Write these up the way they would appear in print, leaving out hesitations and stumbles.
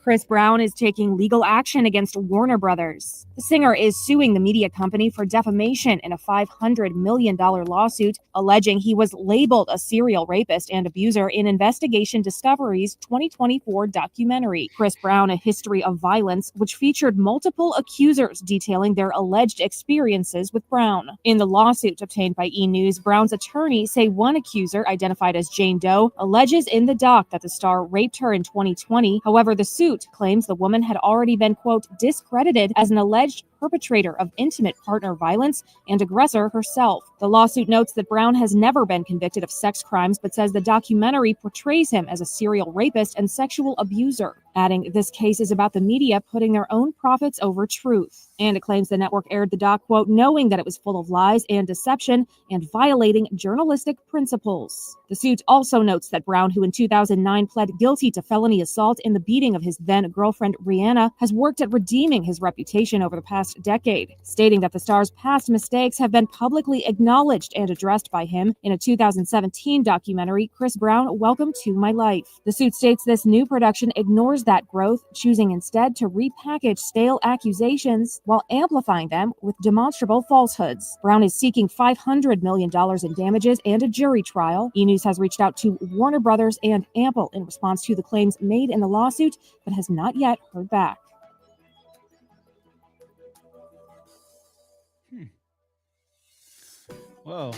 Chris Brown is taking legal action against Warner Brothers. The singer is suing the media company for defamation in a $500 million lawsuit, alleging he was labeled a serial rapist and abuser in Investigation Discovery's 2024 documentary, Chris Brown: A History of Violence, which featured multiple accusers detailing their alleged experiences with Brown. In the lawsuit obtained by E! News, Brown's attorneys say one accuser, identified as Jane Doe, alleges in the doc that the star raped her in 2020. However, the suit claims the woman had already been, quote, discredited as an alleged perpetrator of intimate partner violence and aggressor herself. The lawsuit notes that Brown has never been convicted of sex crimes, but says the documentary portrays him as a serial rapist and sexual abuser, adding this case is about the media putting their own profits over truth. And it claims the network aired the doc, quote, knowing that it was full of lies and deception and violating journalistic principles. The suit also notes that Brown, who in 2009 pled guilty to felony assault in the beating of his then-girlfriend Rihanna, has worked at redeeming his reputation over the past decade, stating that the star's past mistakes have been publicly acknowledged and addressed by him in a 2017 documentary, Chris Brown: Welcome to My Life. The suit states this new production ignores that growth, choosing instead to repackage stale accusations while amplifying them with demonstrable falsehoods. Brown is seeking $500 million in damages and a jury trial. E! News has reached out to Warner Brothers and Ample in response to the claims made in the lawsuit, but has not yet heard back. Well,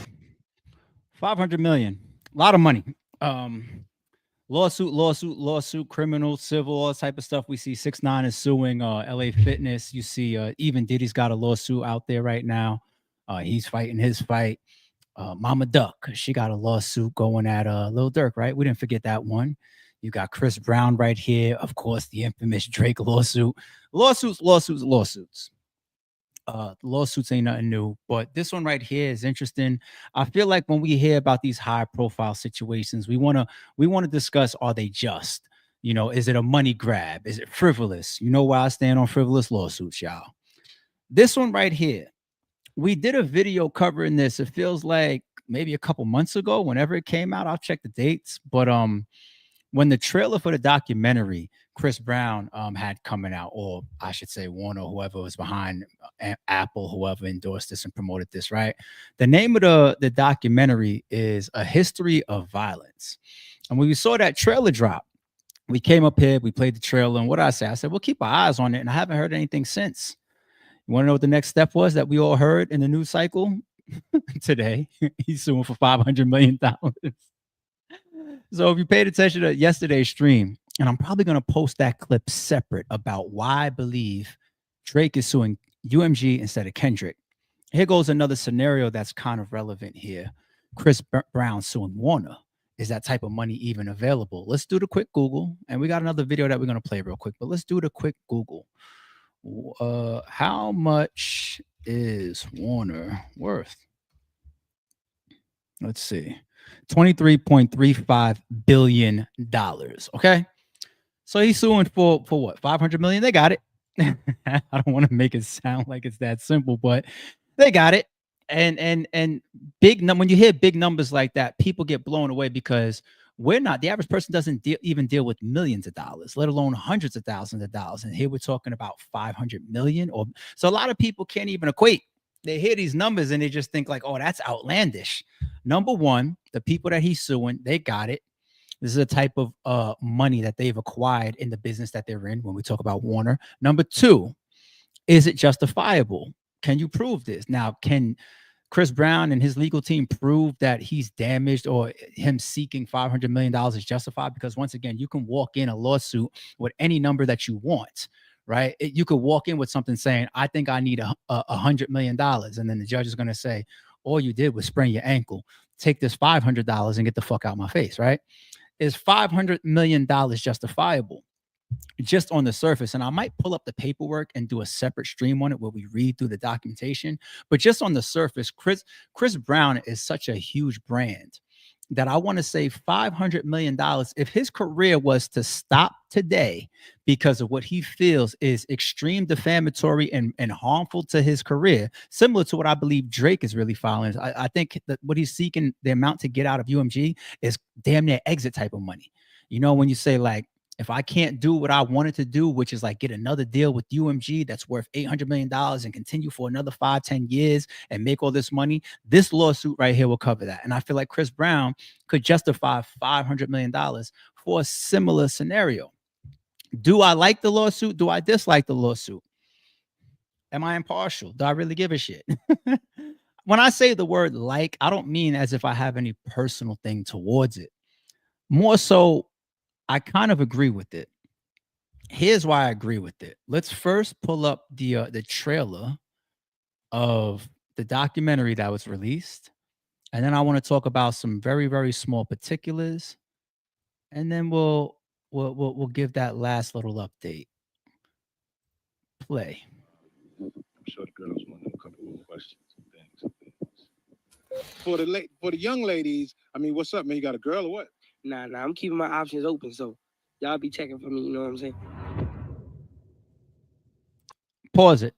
500 million, a lot of money. Lawsuit, criminal, civil, all type of stuff. We see 6ix9ine is suing LA Fitness. You see even Diddy's got a lawsuit out there right now. He's fighting his fight. Mama Duck, she got a lawsuit going at Lil Durk, right? We didn't forget that one. You got Chris Brown right here. Of course, the infamous Drake lawsuit. Lawsuits. Lawsuits ain't nothing new, but this one right here is interesting. I feel like when we hear about these high profile situations, we want to discuss, are they just? You know, is it a money grab? Is it frivolous? You know why I stand on frivolous lawsuits, y'all. This one right here, we did a video covering this. It feels like maybe a couple months ago, whenever it came out. I'll check the dates, but when the trailer for the documentary Chris Brown had coming out, or I should say Warner, whoever was behind Apple, whoever endorsed this and promoted this, right? The name of the documentary is A History of Violence. And when we saw that trailer drop, we came up here, we played the trailer, and what did I say? I said, we'll keep our eyes on it, and I haven't heard anything since. You want to know what the next step was that we all heard in the news cycle? Today, he's suing for $500 million. So if you paid attention to yesterday's stream, and I'm probably going to post that clip separate about why I believe Drake is suing UMG instead of Kendrick. Here goes another scenario that's kind of relevant here. Chris Brown suing Warner. Is that type of money even available? Let's do the quick Google. And we got another video that we're going to play real quick, but let's do the quick Google. How much is Warner worth? Let's see. $23.35 billion. Okay. So he's suing for what? 500 million. They got it. I don't want to make it sound like it's that simple, but they got it. And when you hear big numbers like that, people get blown away because the average person doesn't even deal with millions of dollars, let alone hundreds of thousands of dollars. And here we're talking about 500 million. So a lot of people can't even equate. They hear these numbers and they just think like, oh, that's outlandish. Number one, the people that he's suing, they got it. This is a type of money that they've acquired in the business that they're in when we talk about Warner. Number two, is it justifiable? Can you prove this? Now, can Chris Brown and his legal team prove that he's damaged or him seeking $500 million is justified? Because once again, you can walk in a lawsuit with any number that you want, right? You could walk in with something saying, I think I need $100 million. And then the judge is going to say, all you did was sprain your ankle. Take this $500 and get the fuck out my face, right? Is $500 million justifiable? Just on the surface, and I might pull up the paperwork and do a separate stream on it where we read through the documentation, but just on the surface, Chris Brown is such a huge brand that I want to say $500 million, if his career was to stop today because of what he feels is extreme defamatory and harmful to his career, similar to what I believe Drake is really filing. I think that what he's seeking, the amount to get out of UMG is damn near exit type of money. You know, when you say like, If I can't do what I wanted to do, which is like get another deal with UMG that's worth $800 million and continue for another 5-10 years and make all this money, this lawsuit right here will cover that. And I feel like Chris Brown could justify $500 million for a similar scenario. Do I like the lawsuit? Do I dislike the lawsuit? Am I impartial? Do I really give a shit? When I say the word like, I don't mean as if I have any personal thing towards it. More so, I kind of agree with it. Here's why I agree with it. Let's first pull up the trailer of the documentary that was released, and then I want to talk about some very, very small particulars, and then we'll give that last little update. Play. I'm sure the girls want a couple of questions and things. For the young ladies, I mean, what's up, man? You got a girl or what? Nah, I'm keeping my options open, so y'all be checking for me, you know what I'm saying? Pause it.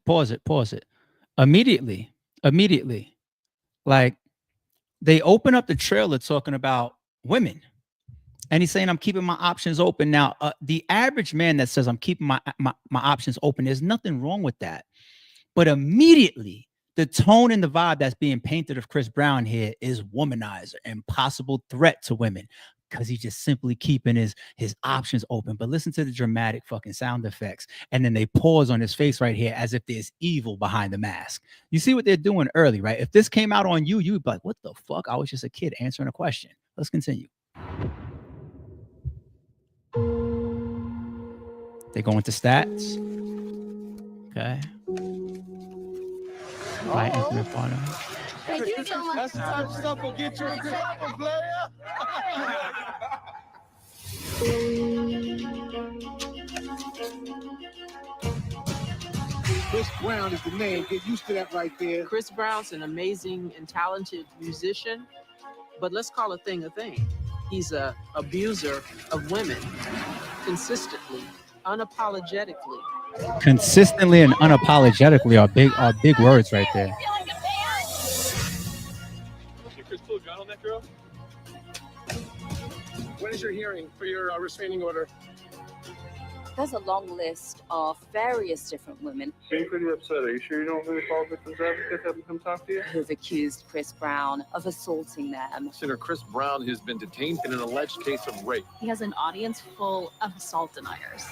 Immediately. Like, they open up the trailer talking about women. And he's saying, I'm keeping my options open. Now, the average man that says I'm keeping my options open, there's nothing wrong with that. But immediately, the tone and the vibe that's being painted of Chris Brown here is womanizer and possible threat to women, because he's just simply keeping his options open. But listen to the dramatic fucking sound effects. And then they pause on his face right here as if there's evil behind the mask. You see what they're doing early, right? If this came out on you, you'd be like, what the fuck? I was just a kid answering a question. Let's continue. They go into stats. Okay. Right, Anthony Potter. Thank you so much. That's the type of stuff will get you a good player. Chris Brown is the name. Get used to that right there. Chris Brown's an amazing and talented musician, but let's call a thing a thing. He's a abuser of women, consistently, unapologetically. Consistently and unapologetically are big words right there. Chris pulled a gun on that girl? When is your hearing for your restraining order? There's a long list of various different women Being pretty upset. Are you sure you don't really call victims advocates have them come talk to you? who've accused Chris Brown of assaulting them. Senator Chris Brown has been detained in an alleged case of rape. He has an audience full of assault deniers.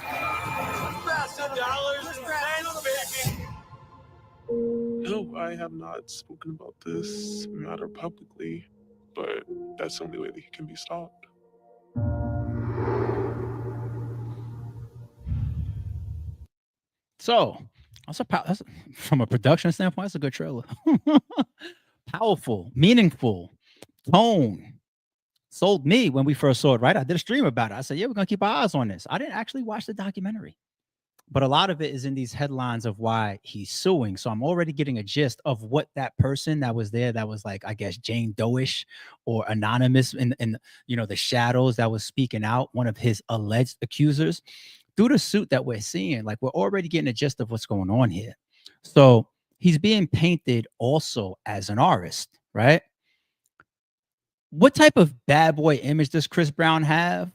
No, I have not spoken about this matter publicly, but that's the only way that he can be stopped. So that's from a production standpoint, that's a good trailer. Powerful, meaningful, tone. Sold me when we first saw it, right? I did a stream about it. I said, yeah, we're going to keep our eyes on this. I didn't actually watch the documentary, but a lot of it is in these headlines of why he's suing. So I'm already getting a gist of what that person that was there, that was like, I guess, Jane Doe-ish or anonymous in the shadows that was speaking out, one of his alleged accusers. Through the suit that we're seeing, like, we're already getting a gist of what's going on here. So he's being painted also as an artist, right? What type of bad boy image does Chris Brown have?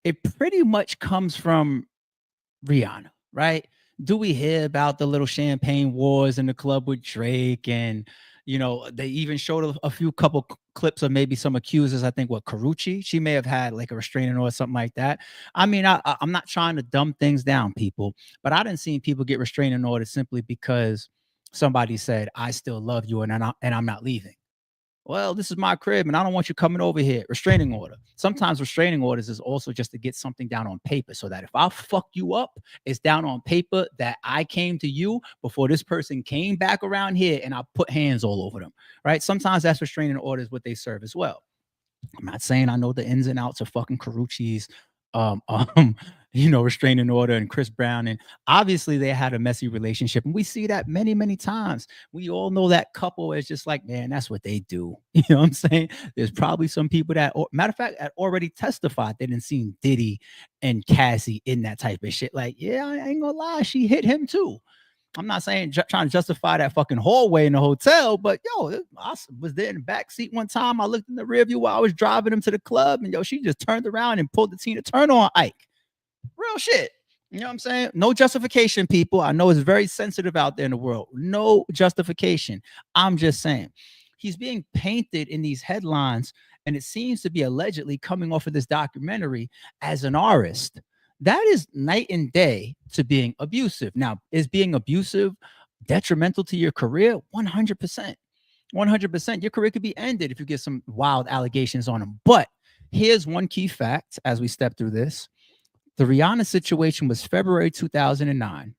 It pretty much comes from Rihanna, right? Do we hear about the little champagne wars in the club with Drake? And, they even showed a few couple clips of maybe some accusers. I think Karrueche, she may have had like a restraining order or something like that. I mean, I'm not trying to dumb things down, people, but I didn't see people get restraining orders simply because somebody said, I still love you and I'm not leaving. Well, this is my crib and I don't want you coming over here. Restraining order. Sometimes restraining orders is also just to get something down on paper, so that if I fuck you up, it's down on paper that I came to you before this person came back around here and I put hands all over them, right? Sometimes that's restraining orders, what they serve as well. I'm not saying I know the ins and outs of fucking Karrueche's restraining order and Chris Brown. And obviously they had a messy relationship. And we see that many, many times. We all know that couple is just like, man, that's what they do. You know what I'm saying? There's probably some people that, matter of fact, that already testified they didn't see Diddy and Cassie in that type of shit. Like, yeah, I ain't gonna lie, she hit him too. I'm not saying trying to justify that fucking hallway in the hotel, but I was there in the back seat one time. I looked in the rear view while I was driving him to the club, and she just turned around and pulled the Tina Turner on Ike. Real shit. You know what I'm saying? No justification, people. I know it's very sensitive out there in the world. No justification. I'm just saying. He's being painted in these headlines, and it seems to be allegedly coming off of this documentary as an artist. That is night and day to being abusive. Now, is being abusive detrimental to your career? 100%. 100%. Your career could be ended if you get some wild allegations on him. But here's one key fact as we step through this. The Rihanna situation was February 2009.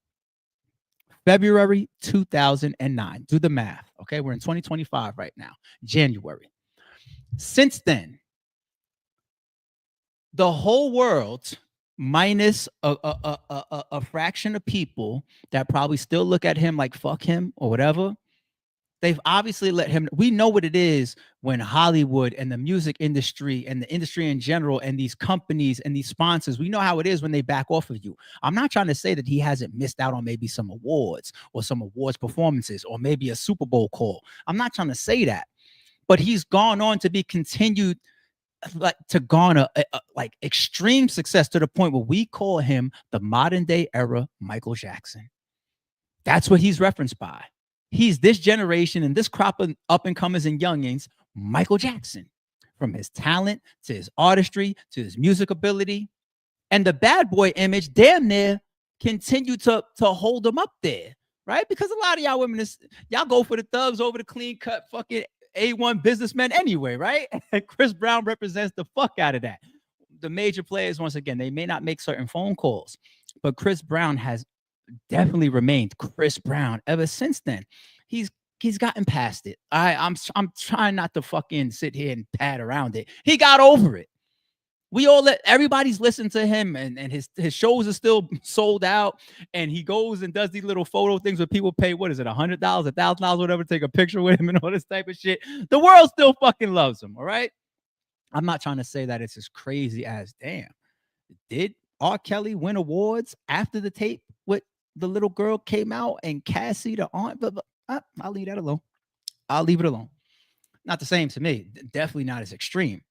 February 2009. Do the math. Okay. We're in 2025 right now, January. Since then, the whole world, minus a fraction of people that probably still look at him like fuck him or whatever, they've obviously let him. We know what it is when Hollywood and the music industry and the industry in general and these companies and these sponsors, we know how it is when they back off of you. I'm not trying to say that he hasn't missed out on maybe some awards or some awards performances or maybe a Super Bowl call. I'm not trying to say that, but he's gone on to be continued like to garner like extreme success to the point where we call him the modern day era Michael Jackson. That's what he's referenced by. He's this generation and this crop of up and comers and youngins, Michael Jackson, from his talent to his artistry to his music ability, and the bad boy image damn near continue to hold him up there, right? Because a lot of y'all women, y'all go for the thugs over the clean cut fucking A1 businessmen anyway, right? And Chris Brown represents the fuck out of that. The major players, once again, they may not make certain phone calls, but Chris Brown has definitely remained Chris Brown ever since then. He's gotten past it. I'm trying not to fucking sit here and pad around it. He got over it. Everybody's listened to him, and his shows are still sold out. And he goes and does these little photo things where people pay, what is it, $100, $1,000, whatever, to take a picture with him and all this type of shit. The world still fucking loves him. All right. I'm not trying to say that it's as crazy as damn. Did R. Kelly win awards after the tape with the little girl came out and Cassie the aunt? But I'll leave that alone. I'll leave it alone. Not the same to me. Definitely not as extreme.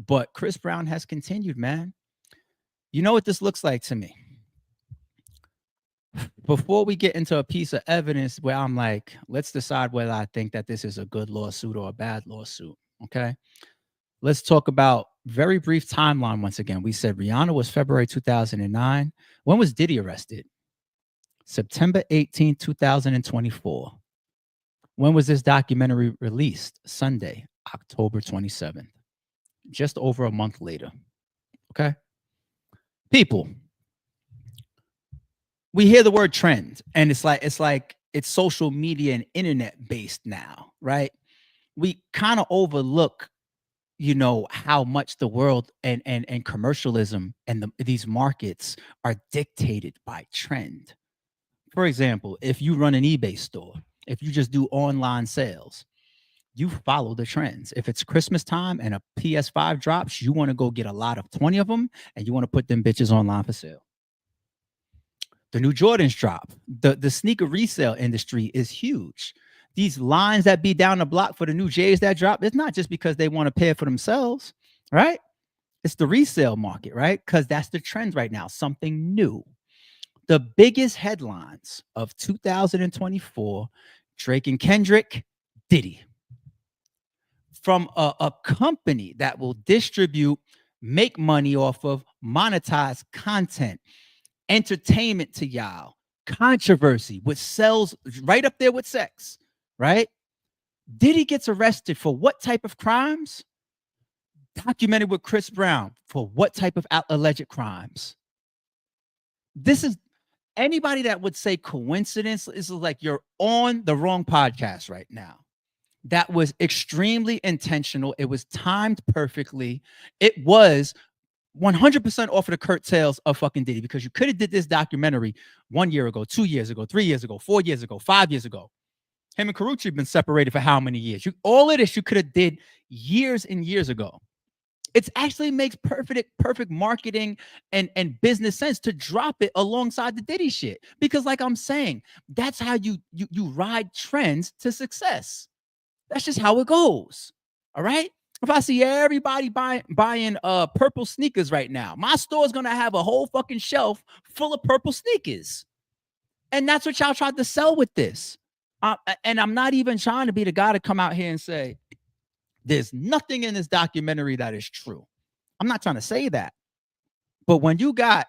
But Chris Brown has continued, man. You know what this looks like to me? Before we get into a piece of evidence where I'm like, let's decide whether I think that this is a good lawsuit or a bad lawsuit, okay? Let's talk about very brief timeline once again. We said Rihanna was February 2009. When was Diddy arrested? September 18, 2024. When was this documentary released? Sunday, October 27th. Just over a month later. Okay? People, we hear the word trend, and it's like it's social media and internet based now, right? We kind of overlook, you know, how much the world and commercialism and these markets are dictated by trend. For example, if you run an eBay store, if you just do online sales, you follow the trends. If it's Christmas time and a PS5 drops, you want to go get a lot of 20 of them and you want to put them bitches online for sale. The new Jordans drop. The sneaker resale industry is huge. These lines that be down the block for the new J's that drop, it's not just because they want to pay it for themselves, right? It's the resale market, right? Because that's the trend right now, something new. The biggest headlines of 2024, Drake and Kendrick, Diddy. From a company that will distribute, make money off of, monetize content, entertainment to y'all, controversy, which sells right up there with sex, right? Diddy gets arrested for what type of crimes? Documented with Chris Brown for what type of alleged crimes? This is anybody that would say coincidence is like you're on the wrong podcast right now. That was extremely intentional. It was timed perfectly. It was 100% off of the curtails of fucking Diddy, because you could have did this documentary 1 year ago, 2 years ago, 3 years ago, 4 years ago, 5 years ago. Him and Karrueche have been separated for how many years? All of this you could have did years and years ago. It actually makes perfect marketing and business sense to drop it alongside the Diddy shit. Because like I'm saying, that's how you ride trends to success. That's just how it goes. All right. If I see everybody buying purple sneakers right now, my store is gonna have a whole fucking shelf full of purple sneakers. And that's what y'all tried to sell with this. And I'm not even trying to be the guy to come out here and say there's nothing in this documentary that is true. I'm not trying to say that. But when you got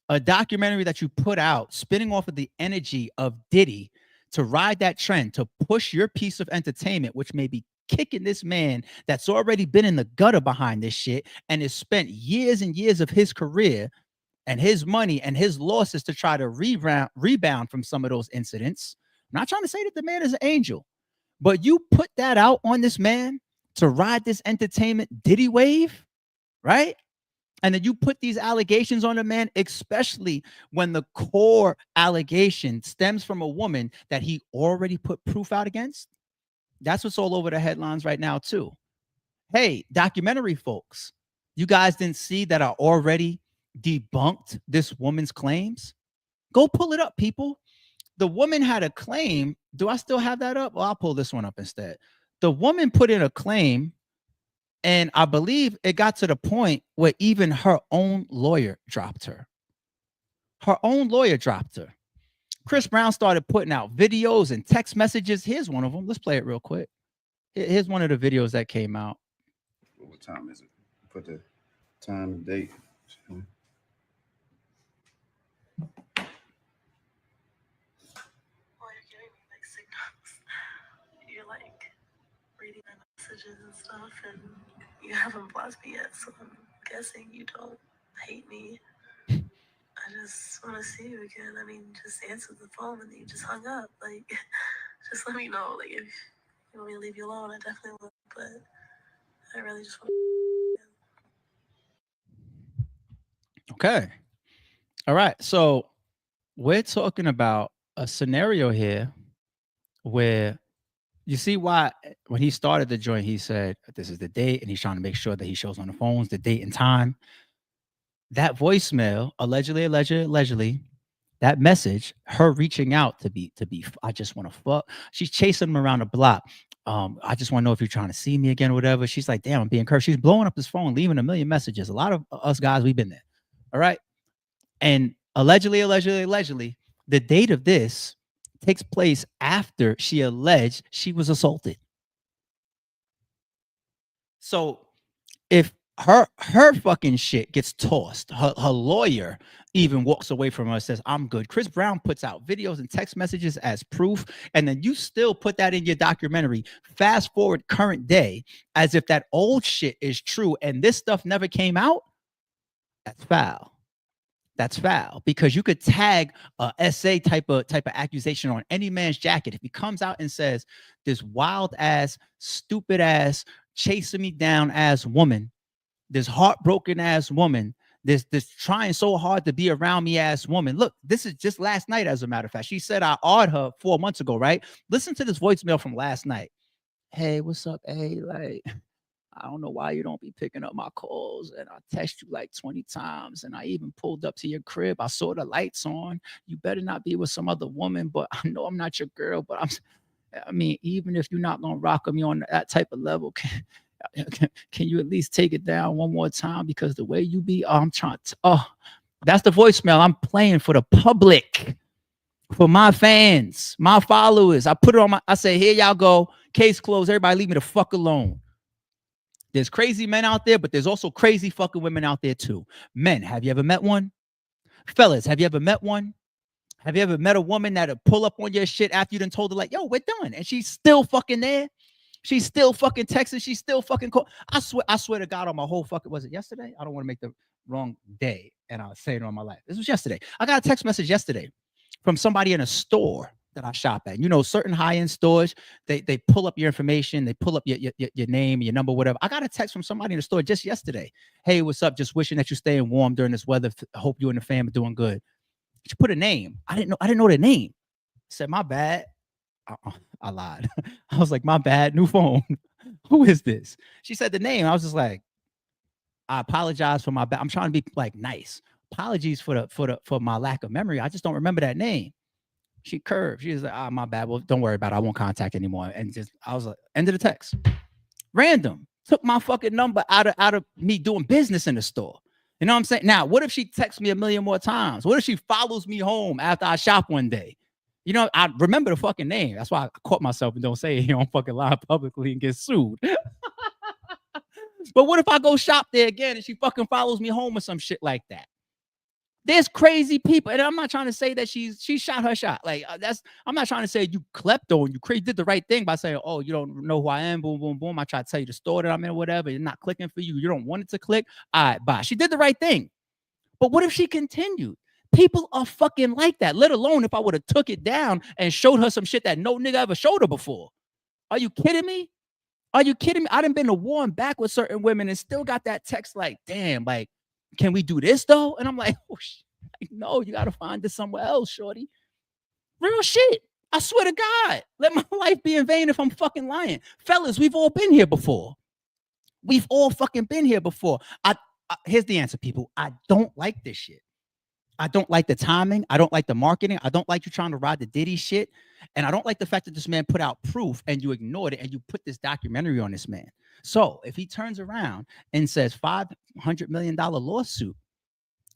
a documentary that you put out spinning off of the energy of Diddy to ride that trend, to push your piece of entertainment, which may be kicking this man that's already been in the gutter behind this shit and has spent years and years of his career and his money and his losses to try to rebound from some of those incidents. I'm not trying to say that the man is an angel, but you put that out on this man to ride this entertainment Diddy wave, right? And then you put these allegations on a man, especially when the core allegation stems from a woman that he already put proof out against. That's what's all over the headlines right now, too. Hey, documentary folks, you guys didn't see that I already debunked this woman's claims? Go pull it up, people. The woman had a claim. Do I still have that up? Well, I'll pull this one up instead. The woman put in a claim, and I believe it got to the point where even her own lawyer dropped her. Her own lawyer dropped her. Chris Brown started putting out videos and text messages. Here's one of them. Let's play it real quick. Here's one of the videos that came out. What time is it? Put the time and date. You're like reading my messages and stuff, and you haven't blocked me yet, so I'm guessing you don't hate me. I just want to see you again. I mean, just answer the phone and you just hung up. Like, just let me know. Like, if you want me to leave you alone, I definitely will. But I really just want to. Okay. All right. So we're talking about a scenario here where you see why when he started the joint, he said, this is the date, and he's trying to make sure that he shows on the phones the date and time. That voicemail, allegedly, that message, her reaching out to be, I just want to fuck. She's chasing him around the block. I just want to know if you're trying to see me again or whatever. She's like, damn, I'm being cursed. She's blowing up his phone, leaving a million messages. A lot of us guys, we've been there. All right. And allegedly, the date of this takes place after she alleged she was assaulted. So if her fucking shit gets tossed, her lawyer even walks away from her and says, I'm good. Chris Brown puts out videos and text messages as proof, and then you still put that in your documentary. Fast forward current day as if that old shit is true and this stuff never came out. That's foul. That's foul, because you could tag a SA type of accusation on any man's jacket. If he comes out and says, this wild ass, stupid ass, chasing me down ass woman, this heartbroken ass woman, this trying so hard to be around me ass woman. Look, this is just last night, as a matter of fact. She said I awed her 4 months ago, right? Listen to this voicemail from last night. Hey, what's up? Hey, like, I don't know why you don't be picking up my calls, and I text you like 20 times, and I even pulled up to your crib. I saw the lights on. You better not be with some other woman, but I know I'm not your girl, but I mean, even if you're not going to rock me on that type of level, can you at least take it down one more time? Because the way you be, I'm trying to, that's the voicemail I'm playing for the public, for my fans, my followers. I put it on I say, here y'all go. Case closed. Everybody leave me the fuck alone. There's crazy men out there, but there's also crazy fucking women out there too. Men, have you ever met one? Fellas, have you ever met one? Have you ever met a woman that'll pull up on your shit after you done told her like, yo, we're done, and she's still fucking there? She's still fucking texting. She's still fucking call. I swear to God on my whole fucking, was it yesterday? I don't want to make the wrong day, and I'll say it on my life. This was yesterday. I got a text message yesterday from somebody in a store that I shop at. You know, certain high-end stores, they pull up your information, they pull up your name, your number, whatever. I got a text from somebody in the store just yesterday. Hey, what's up? Just wishing that you're staying warm during this weather. Hope you and the fam are doing good. She put a name. I didn't know their name. I said, my bad. I lied. I was like, my bad, new phone. Who is this? She said the name. I was just like, I apologize for my bad. I'm trying to be like nice. Apologies for my lack of memory. I just don't remember that name. She curved. She was like, my bad. Well, don't worry about it. I won't contact anymore. And just, I was like, end of the text. Random. took my fucking number out of me doing business in the store. You know what I'm saying? Now, what if she texts me a million more times? What if she follows me home after I shop one day? You know, I remember the fucking name. That's why I caught myself and don't say it here on fucking live publicly and get sued. But what if I go shop there again and she fucking follows me home or some shit like that? There's crazy people, and I'm not trying to say that she shot her shot. Like I'm not trying to say you klepto and you did the right thing by saying, oh, you don't know who I am, boom, boom, boom. I try to tell you the store that I'm in or whatever. It's not clicking for you. You don't want it to click. All right, bye. She did the right thing. But what if she continued? People are fucking like that, let alone if I would have took it down and showed her some shit that no nigga ever showed her before. Are you kidding me? Are you kidding me? I done been to war and back with certain women and still got that text like, damn, like, can we do this though? And I'm like, oh, like, no, you got to find this somewhere else, shorty. Real shit. I swear to God, let my life be in vain if I'm fucking lying. Fellas, we've all been here before. We've all fucking been here before. Here's the answer, people. I don't like this shit. I don't like the timing. I don't like the marketing. I don't like you trying to ride the Diddy shit. And I don't like the fact that this man put out proof and you ignored it and you put this documentary on this man. So if he turns around and says $500 million lawsuit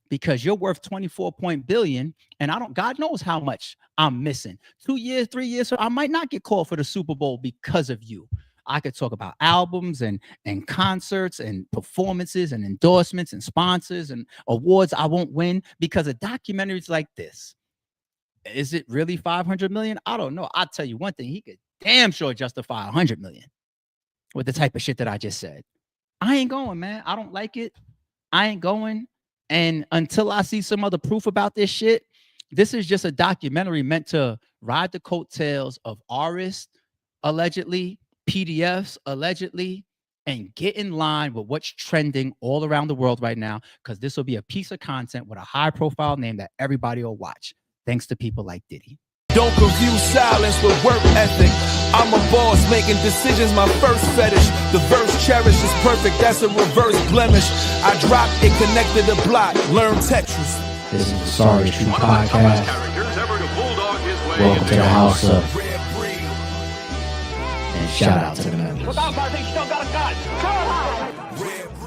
because you're worth 24 billion and God knows how much I'm missing. 2 years, 3 years, so I might not get called for the Super Bowl because of you. I could talk about albums and concerts and performances and endorsements and sponsors and awards I won't win because of documentaries like this. Is it really 500 million? I don't know. I'll tell you one thing. He could damn sure justify 100 million with the type of shit that I just said. I ain't going, man. I don't like it. I ain't going. And until I see some other proof about this shit, this is just a documentary meant to ride the coattails of artists, allegedly, PDFs, allegedly, and get in line with what's trending all around the world right now, because this will be a piece of content with a high-profile name that everybody will watch, thanks to people like Diddy. Don't confuse silence with work ethic. I'm a boss making decisions, my first fetish. The verse cherished is perfect, that's a reverse blemish. I dropped it, connected the block, learn Tetris. This is the Sorry True Podcast. Welcome to the house of... And shout out to the members. Without my thing, still got a gun.